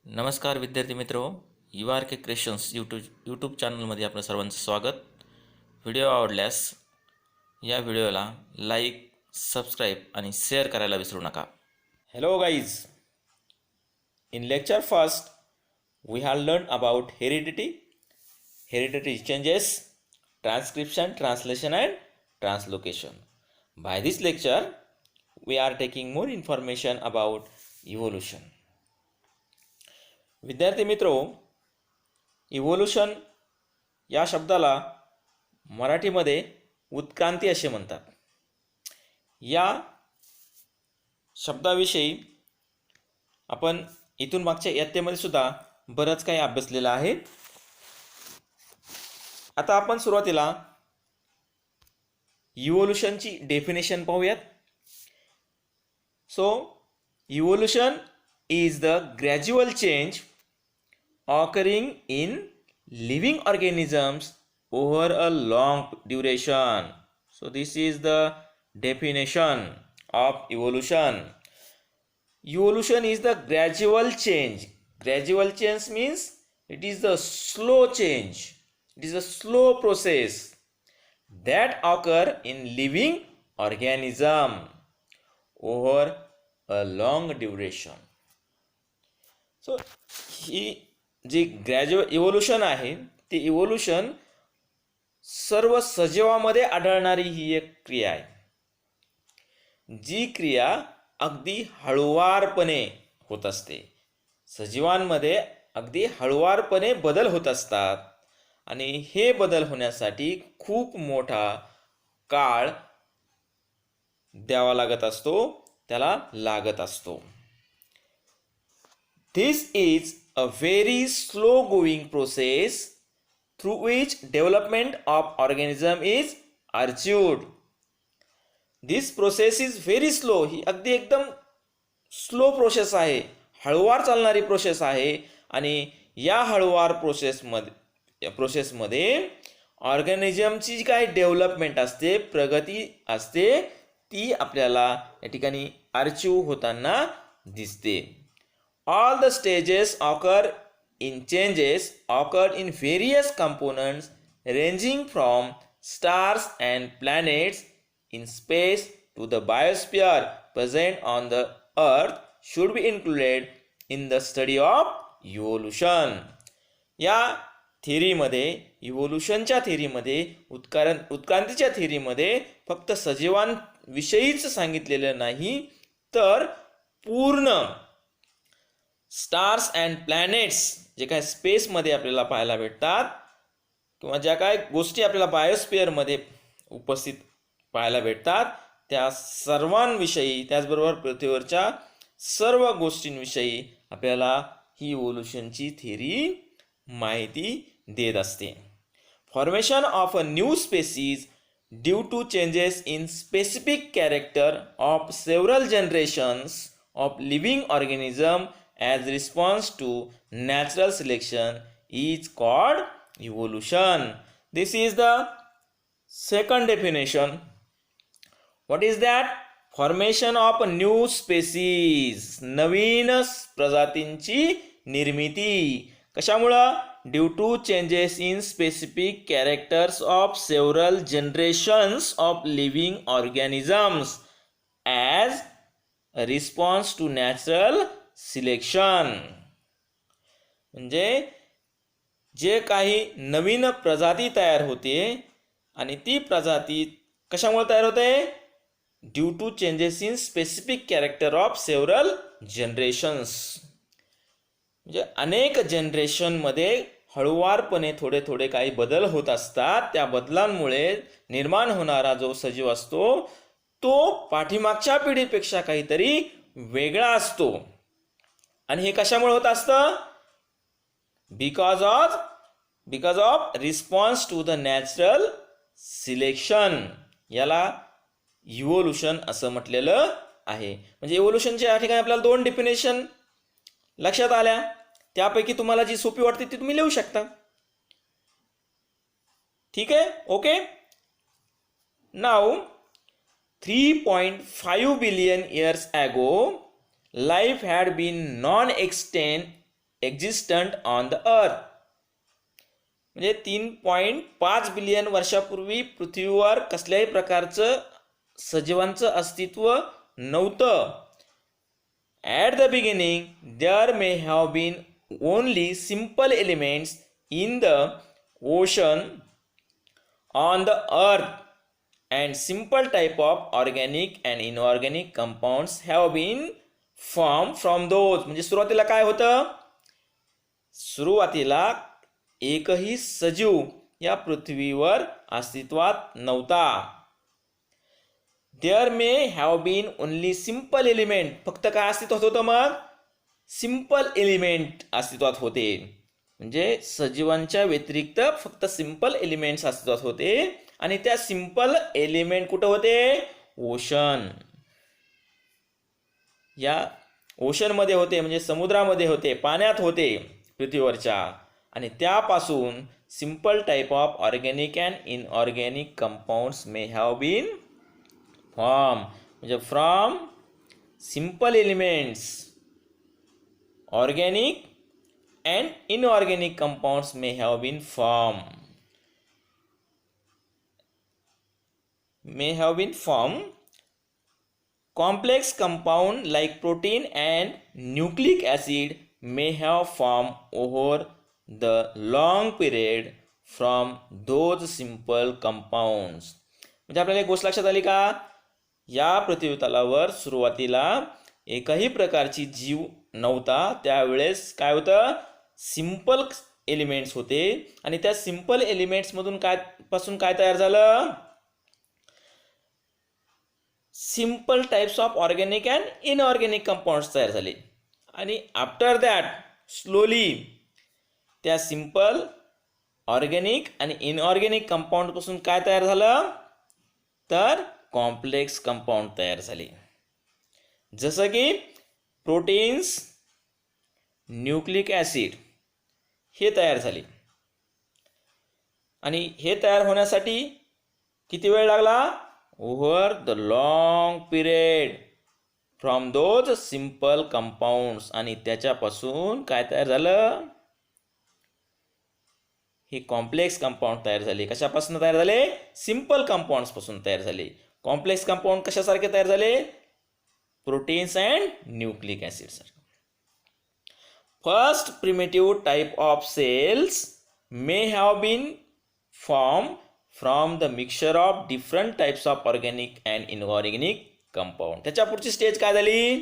नमस्कार विद्यार्थी मित्रो, U R K Creations YouTube चॅनलमध्ये आपलं सर्वांचं स्वागत. व्हिडिओ आवडल्यास या व्हिडिओला लाईक, सबस्क्राईब आणि शेअर करायला विसरू नका. Hello guys, in lecture first we have learned about hereditary changes, transcription, translation and translocation. By this lecture we are taking more information about evolution. विद्यार्थी मित्रो, इव्होल्यूशन या शब्दाला मराठीमध्ये उत्क्रांती असे म्हणतात. या शब्दाविषयी आपण इथून मागच्या इयत्तेमध्ये सुद्धा बरंच काही अभ्यासलेलं आहे. आता आपण सुरुवातीला इव्होल्यूशनची डेफिनेशन पाहूयात. So evolution is the gradual change occurring in living organisms over a long duration. So this is the definition of evolution. Evolution is the gradual change. Gradual change means it is the slow change. It is a slow process that occur in living organism over a long duration. So ही जी gradual evolution आहे ती evolution सर्व सजीवामध्ये आढळणारी ही एक क्रिया आहे. जी क्रिया अगदी हळुवारपणे होत असते. सजीवांमध्ये अगदी हळुवारपणे बदल होत असतात आणि हे बदल होण्यासाठी खूप मोठा काळ द्यावा लागत असतो, त्याला लागत असतो. This is a very slow going process through which development of organism is achieved. This process is very slow. ही अगदी एकदम स्लो प्रोसेस आहे, हळुवार चालणारी प्रोसेस आहे आणि या हळुवार प्रोसेसमध्ये ऑर्गॅनिझमची जी काही डेव्हलपमेंट असते, प्रगती असते, ती आपल्याला या ठिकाणी अचीव होताना दिसते. All the stages occur in various components ranging from stars and planets in space to the biosphere present on the earth should be included in the study of evolution. या थिअरीमध्ये, इव्होल्यूशनच्या थिअरीमध्ये, उत्क्रांतीच्या थिअरीमध्ये फक्त सजीवांविषयीच सांगितलेलं नाही, तर पूर्ण स्टार्स अँड प्लॅनेट्स जे काय स्पेसमध्ये आपल्याला पाहायला भेटतात किंवा ज्या काय गोष्टी आपल्याला बायोस्फिअरमध्ये उपस्थित पाहायला भेटतात त्या सर्वांविषयी, त्याचबरोबर पृथ्वीवरच्या सर्व गोष्टींविषयी आपल्याला ही इव्होल्यूशनची थिअरी माहिती देत असते. Formation of a new species due to changes in specific character of several generations of living organism as response to natural selection is called evolution. This is the second definition. What is that? Formation of a new species. नवीन प्रजातींची निर्मिती. कशामुळं? Due to changes in specific characters of several generations of living organisms as a response to natural selection. म्हणजे जे काही नवीन प्रजाती तयार होते आणि ती प्रजाती कशामुळे तयार होते? Due to changes in specific character of several generations. म्हणजे अनेक जनरेशनमध्ये हळुवारपणे थोडे थोडे काही बदल होत असतात. त्या बदलांमुळे निर्माण होणारा जो सजीव असतो तो पाठीमागच्या पिढीपेक्षा काहीतरी वेगळा असतो. आणि हे कशामुळे होत असतं? Because of response to the natural selection. याला इव्होल्यूशन असं म्हटलेलं आहे. म्हणजे इव्होल्यूशनच्या या ठिकाणी आपल्याला दोन डेफिनेशन लक्षात आल्या. त्यापैकी तुम्हाला जी सोपी वाटते ती तुम्ही लिहू शकता. ठीक आहे, okay. Now 3.5 billion years ago life had been non-extinct existent on the अर्थ. म्हणजे 3.5 बिलियन वर्षापूर्वी पृथ्वीवर कसल्याही प्रकारचं सजीवांचं अस्तित्व नव्हतं. At the beginning there may have been only simple elements in the ocean on the earth and simple type of organic and inorganic compounds have been formed from those. म्हणजे सुरुवातीला काय होतं? सुरुवातीला एकही सजीव या पृथ्वीवर अस्तित्वात नव्हता. There may have been only simple element. फक्त काय अस्तित्वात होतं? मग सिम्पल एलिमेंट अस्तित्वात होते. म्हणजे सजीवांच्या व्यतिरिक्त फक्त सिम्पल एलिमेंट्स अस्तित्वात होते. आणि त्या सिंपल एलिमेंट कुठं होते? ओशन. या ओशनमध्ये होते, म्हणजे समुद्रामध्ये होते, पाण्यात होते पृथ्वीवरच्या. आणि त्यापासून simple type of organic and inorganic compounds may have been form. म्हणजे from simple elements organic and inorganic compounds may have been form. may have been formed. Complex compound like protein and nucleic acid may have formed over the long period from those simple compounds. म्हणजे आपल्याला एक गोष्ट लक्षात आली का? या पृथ्वीतलावर सुरुवातीला एकही प्रकारची जीव नव्हता. त्यावेळेस काय होतं? सिंपल एलिमेंट्स होते. आणि त्या सिंपल एलिमेंट्समधून काय तयार झालं? Simple types of organic and inorganic compounds तयार झाले. आणि आफ्टर दॅट स्लोली त्या सिंपल ऑर्गॅनिक आणि इनऑर्गॅनिक कंपाऊंडपासून काय तयार झालं? तर कॉम्प्लेक्स कंपाऊंड तयार झाले. जसं की प्रोटीन्स, न्यूक्लिक ॲसिड हे तयार झाले. आणि हे तयार होण्यासाठी किती वेळ लागला? over the long period from those simple compounds. आणि त्याच्यापासून काय तयार झालं? हे कॉम्प्लेक्स कंपाऊंड तयार झाले. कशापासून तयार झाले? सिंपल कंपाऊंड्स पासून तयार झाले. कॉम्प्लेक्स कंपाऊंड कशासारखे तयार झाले? प्रोटीन्स अँड न्यूक्लिक ॲसिड सारखे. First primitive type of cells may have been form from the mixture of different types of organic and inorganic compound. त्याच्या पुढची स्टेज काय झाली?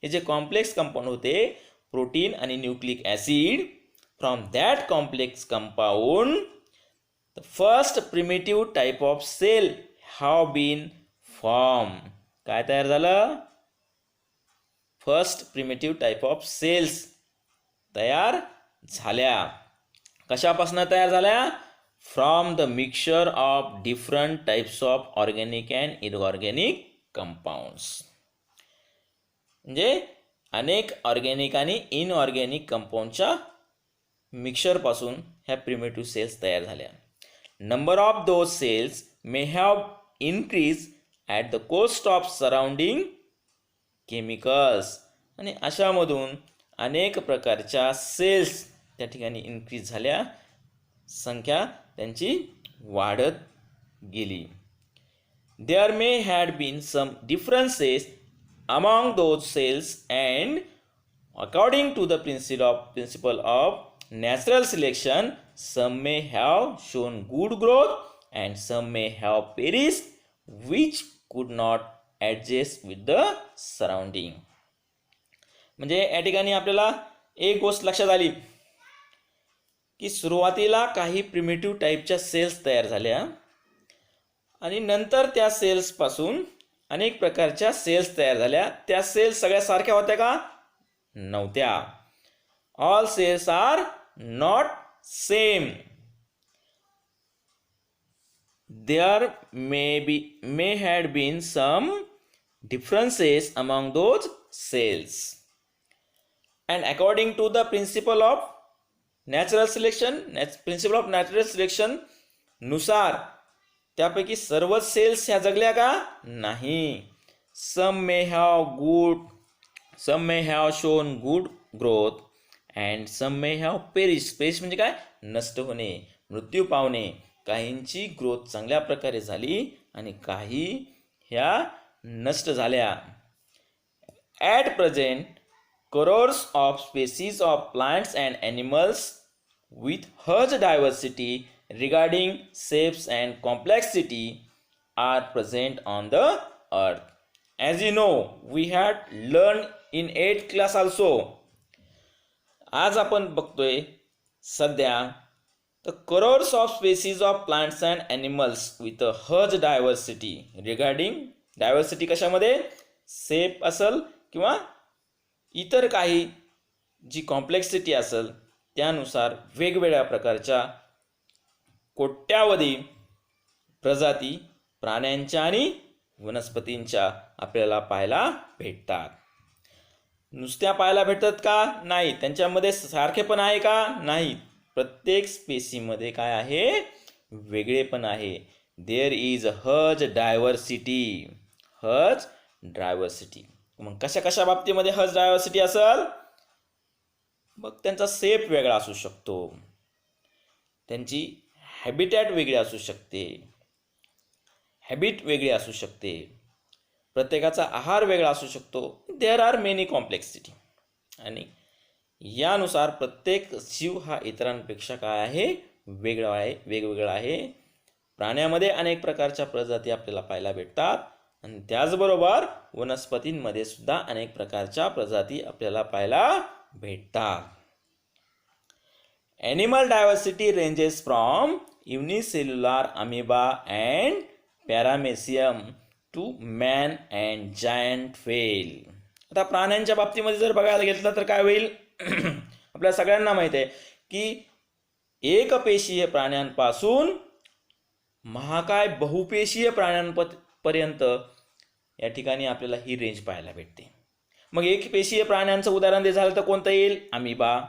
हे जे कॉम्प्लेक्स कंपाऊंड होते, प्रोटीन आणि nucleic acid, from that complex compound the first primitive type of cell have been form. काय तयार झालं? First primitive type of cells तयार झाल्या. कशापासून तयार झाल्या? From the mixture of different types of organic and inorganic compounds. म्हणजे अनेक ऑर्गॅनिक आणि इनऑर्गॅनिक कंपाऊंडच्या मिक्सचरपासून ह्या प्रिमिटिव्ह सेल्स तयार झाल्या. Number of those cells may have increase at the cost of surrounding chemicals. आणि अशामधून अनेक प्रकारच्या सेल्स त्या ठिकाणी इन्क्रीज झाल्या. संख्या त्यांची वाढत गेली. There may had been some differences among those cells and according to the principle of natural selection some may have shown good growth and some may have perished which could not adjust with the surrounding. म्हणजे या ठिकाणी आपल्याला एक गोष्ट लक्षात आली की सुरुवातीला काही प्रिमिटिव्ह टाईपच्या सेल्स तयार झाल्या आणि नंतर त्या सेल्सपासून अनेक प्रकारच्या सेल्स तयार झाल्या. त्या सेल्स सगळ्या सारख्या होत्या का? नव्हत्या. All cells are not same. There may had been some differences among those cells, and according to the principle of natural selection नुसार त्यापैकी सर्व सेल्स ह्या जगल्या का? नाही. some may have shown good growth and some may have perish म्हणजे काय, नष्ट होणे, मृत्यू पावणे. काहींची ग्रोथ चांगल्या प्रकारे झाली आणि काही ह्या नष्ट झाल्या. At present crores of species of plants and animals with huge diversity regarding shapes and complexity are present on the earth. As you know, we had learned in 8th class also. आज आपण बघतोय सध्या the crores of species of plants and animals with a huge diversity regarding diversity कशामध्ये, shape असेल किंवा इतर काही जी complexity असेल त्यानुसार वेगवेगळ्या प्रकारच्या कोट्यावधी प्रजाती प्राण्यांच्या आणि वनस्पतींच्या आपल्याला पाहायला भेटतात. नुसत्या पाहायला भेटतात का, नाही, त्यांच्यामध्ये सारखेपण आहे का, नाही. प्रत्येक स्पेसीमध्ये काय आहे, वेगळेपण आहे. There is huge diversity. मग कशा कशा बाबतीमध्ये हज डायव्हर्सिटी असेल, मग त्यांचा शेप वेगळा असू शकतो, त्यांची हॅबिटॅट वेगळी असू शकते, हॅबिट वेगळी असू शकते, प्रत्येकाचा आहार वेगळा असू शकतो. There are many complexity. आणि यानुसार प्रत्येक जीव हा इतरांपेक्षा काय आहे, वेगवेगळा आहे. प्राण्यामध्ये अनेक प्रकारच्या प्रजाती आपल्याला पाहायला भेटतात आणि त्याचबरोबर वनस्पतींमध्ये सुद्धा अनेक प्रकारच्या प्रजाती आपल्याला पाहायला भेटतात. Animal diversity ranges from unicellular amoeba and paramecium to man and giant whale. आता प्राण्यांच्या बाबतीमध्ये जर बघायला घेतलं तर काय होईल, आपल्या सगळ्यांना माहिती आहे की एकपेशीय प्राण्यांपासून महाकाय बहुपेशीय प्राण्यांपर्यंत या ठिकाणी आपल्याला ही रेंज पाहायला भेटते. मग एकपेशीय प्राण्यांचं उदाहरण दे झालं तर कोणतं येईल, amoeba,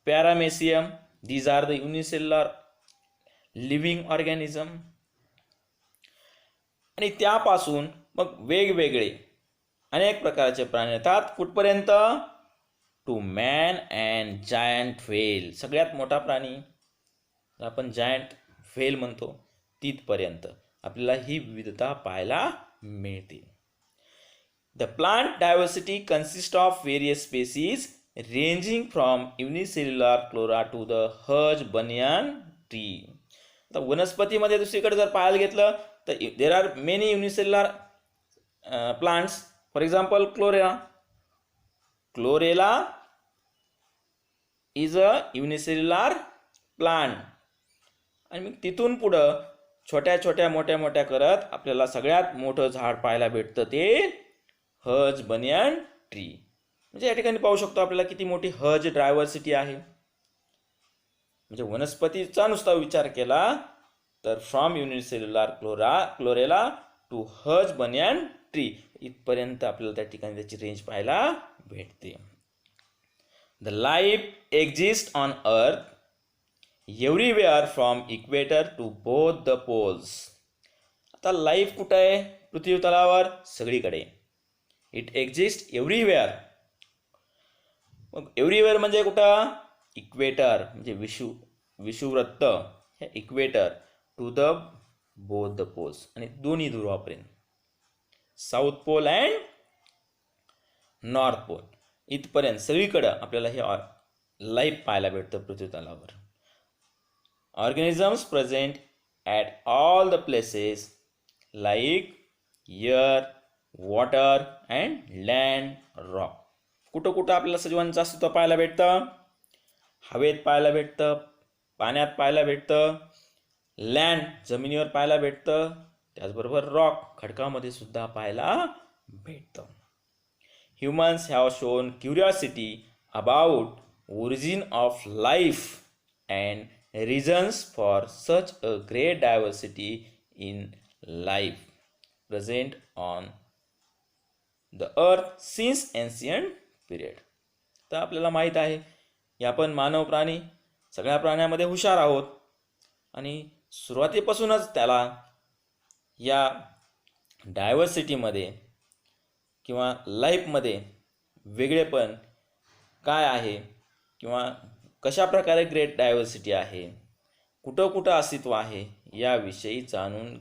paramecium. These are the unicellular living organism. आणि त्यापासून मग वेगवेगळे अनेक प्रकारचे प्राणी येतात कुठपर्यंत, to man and giant whale. सगळ्यात मोठा प्राणी आपण जायंट व्हेल म्हणतो तिथपर्यंत आपल्याला ही विविधता पाहायला मिळते. The plant diversity consist of various species ranging from unicellular flora to the huge banyan tree. आता वनस्पतीमध्ये दुसरीकडे जर पाहायला घेतलं तर there are many unicellular plants. For example chlorella is a unicellular plant. आणि मग तिथून पुढं छोट्या मोठ्या करत आपल्याला सगळ्यात मोठं झाड पाहायला भेटतं ते हज बनियान ट्री. म्हणजे या ठिकाणी पाहू शकतो आपल्याला किती मोठी हज डायव्हर्सिटी आहे. म्हणजे वनस्पतीचा नुसता विचार केला तर from unicellular chlorella to huge banyan tree इथपर्यंत आपल्याला त्या ठिकाणी त्याची रेंज पाहायला भेटते. The life exist on earth everywhere from equator to both the poles. आता लाईफ कुठं आहे पृथ्वी तलावर, सगळीकडे. It exist everywhere. मग एव्हरीवेअर म्हणजे कुठं, इक्वेटर म्हणजे विषुववृत्त, हे equator to the both the poles आणि दोन्ही ध्रुवापर्यंत, south pole and north pole इथपर्यंत सगळीकडं आपल्याला हे लाईफ पाहायला भेटतं पृथ्वी तलावर. Organisms present at all the places like air, water and land, rock. कुठं कुठं आपल्याला सजीवांचं अस्तित्व पाहायला भेटतं, हवेत पाहायला भेटतं, पाण्यात पाहायला भेटतं, लँड जमिनीवर पाहायला भेटतं, त्याचबरोबर रॉक खडकामध्ये सुद्धा पाहायला भेटतं. Humans have shown curiosity about origin of life and reasons for such a great diversity in life present on the earth since ancient period. तर आपल्याला माहीत आहे की आपण मानव प्राणी सगळ्या प्राण्यामध्ये हुशार आहोत आणि सुरुवातीपासूनच त्याला या डायव्हर्सिटीमध्ये किंवा लाईफमध्ये वेगळेपण काय आहे किंवा कशा प्रकारे ग्रेट डायव्हर्सिटी आहे, कुठं कुठं अस्तित्व आहे, याविषयी जाणून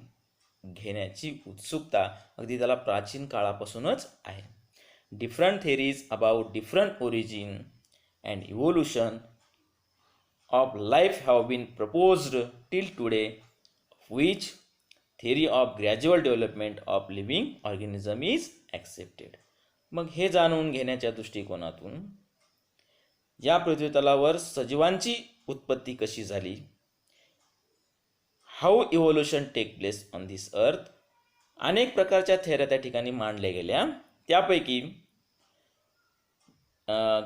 घेण्याची उत्सुकता अगदी त्याला प्राचीन काळापासूनच आहे. Different theories about different origin and evolution of life have been proposed till today, which theory of gradual development of living organism is accepted. मग हे जाणून घेण्याच्या दृष्टिकोनातून या पृथ्वीतलावर सजीवांची उत्पत्ती कशी झाली, how evolution take place on this earth, अनेक प्रकारच्या थेऱ्या त्या ठिकाणी मांडल्या गेल्या. त्यापैकी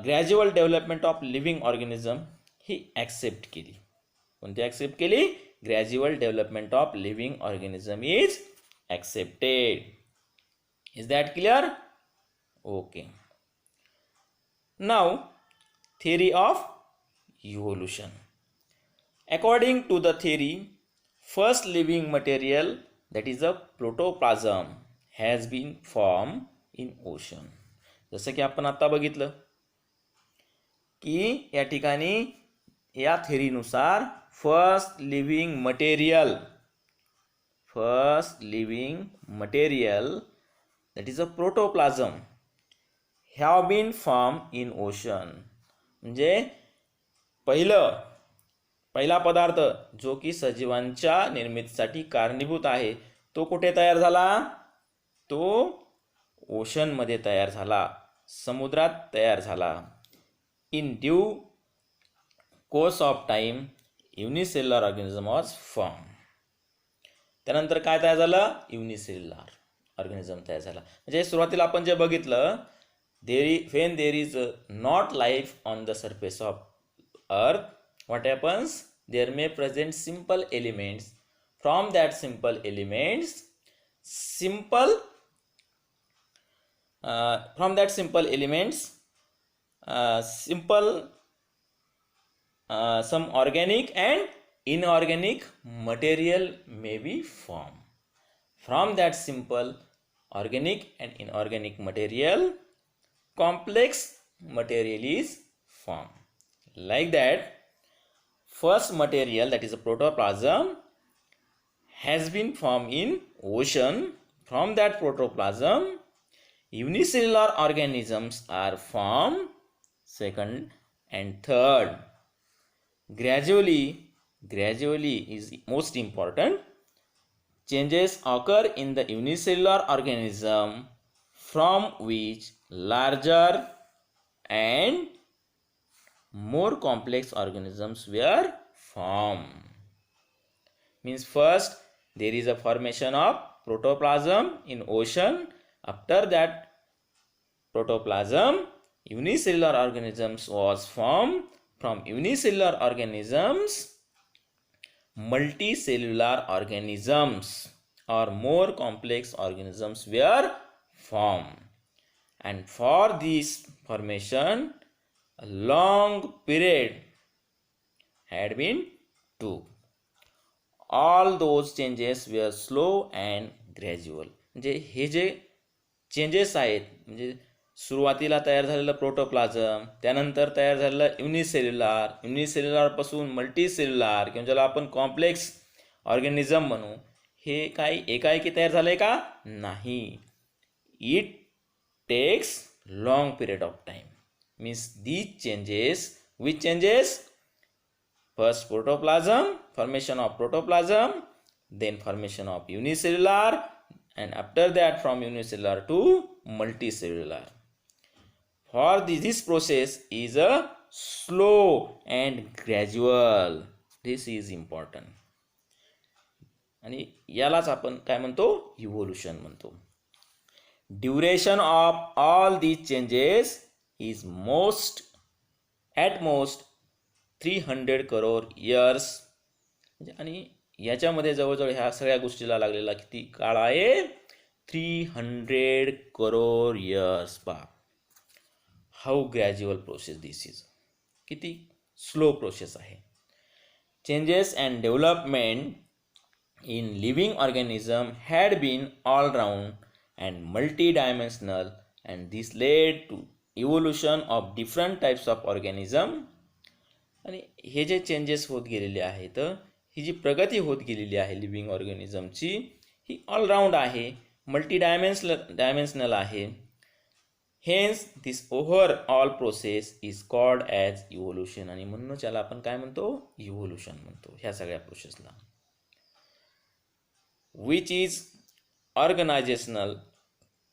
gradual development of living organism ही ॲक्सेप्ट केली. कोणती ॲक्सेप्ट केली? Gradual development of living organism is accepted. Is that clear? Okay. नाव theory of evolution. According to the theory, first living material, that is a protoplasm, has been formed in ocean. जसं की आपण आता बघितलं की या ठिकाणी या थेरीनुसार first living material that is a protoplasm have been formed in ocean. म्हणजे पहिला पदार्थ जो की सजीवांच्या निर्मितीसाठी कारणीभूत आहे तो कुठे तयार झाला? तो ओशनमध्ये तयार झाला, समुद्रात तयार झाला. In due course of time unicellular organism was form. त्यानंतर काय तयार झालं? युनिसेल्युलर ऑर्गॅनिझम तयार झाला. म्हणजे सुरुवातीला आपण जे बघितलं, when there is not life on the surface of earth, what happens? There may present simple elements. From that simple elements, some organic and inorganic material may be formed. From that simple organic and inorganic material, complex material is formed. Like that, first material, that is a protoplasm, has been formed in ocean. From that protoplasm, unicellular organisms are formed. Second and third, gradually is most important. Changes occur in the unicellular organism from which larger and more complex organisms were formed. Means first there is a formation of protoplasm in ocean. After that protoplasm, unicellular organisms was formed. From unicellular organisms, multicellular organisms or more complex organisms were formed. And for this formation, a long period had been took. All those changes were slow and gradual. म्हणजे हे जे changes आहेत, म्हणजे सुरुवातीला तयार झालेलं प्रोटोप्लाझम, त्यानंतर तयार झालेलं युनिसेल्युलरपासून मल्टीसेल्युलर किंवा ज्याला आपण कॉम्प्लेक्स ऑर्गॅनिझम म्हणू, हे काही एकाएकी तयार झालंय का? नाही. It takes long period of time. Means these changes, which changes? First protoplasm, formation of protoplasm, then formation of unicellular, and after that from unicellular to multicellular. For this process is a slow and gradual. This is important. आणि यालाच आपण काय म्हणतो? Evolution म्हणतो. Duration of all these changes is at most 300 crore years. आणि याच्यामध्ये जवळजवळ ह्या सगळ्या गोष्टीला लागलेला किती काळ आहे? 300 crore years. पहा how gradual process this is. किती स्लो प्रोसेस आहे. Changes and development in living organism had been all round and multidimensional, and this led to evolution of different types of organism आणि हे जे changes होत गेलेले आहेत, ही जी प्रगती होत गेलेली आहे लिव्हिंग ऑर्गॅनिझमची, ही ऑलराऊंड आहे, मल्टी डायमेन्शनल आहे. Hence this overall process is called as evolution. आणि म्हणूनच याला आपण काय म्हणतो, इव्होल्युशन म्हणतो ह्या सगळ्या प्रोसेसला. Which is organisational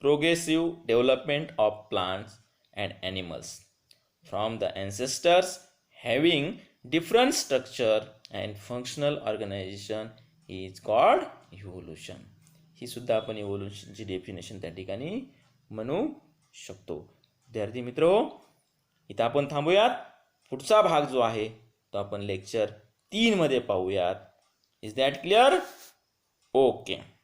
progressive development of plants and animals from the ancestors having different structure and functional organization is called evolution. ही सुद्धा आपण इव्होल्युशनची डेफिनेशन त्या ठिकाणी म्हणू शकतो. विद्यार्थी मित्रो, इथं आपण थांबूयात. पुढचा भाग जो आहे तो आपण लेक्चर 3 मध्ये पाहूयात. Is that clear? ओके.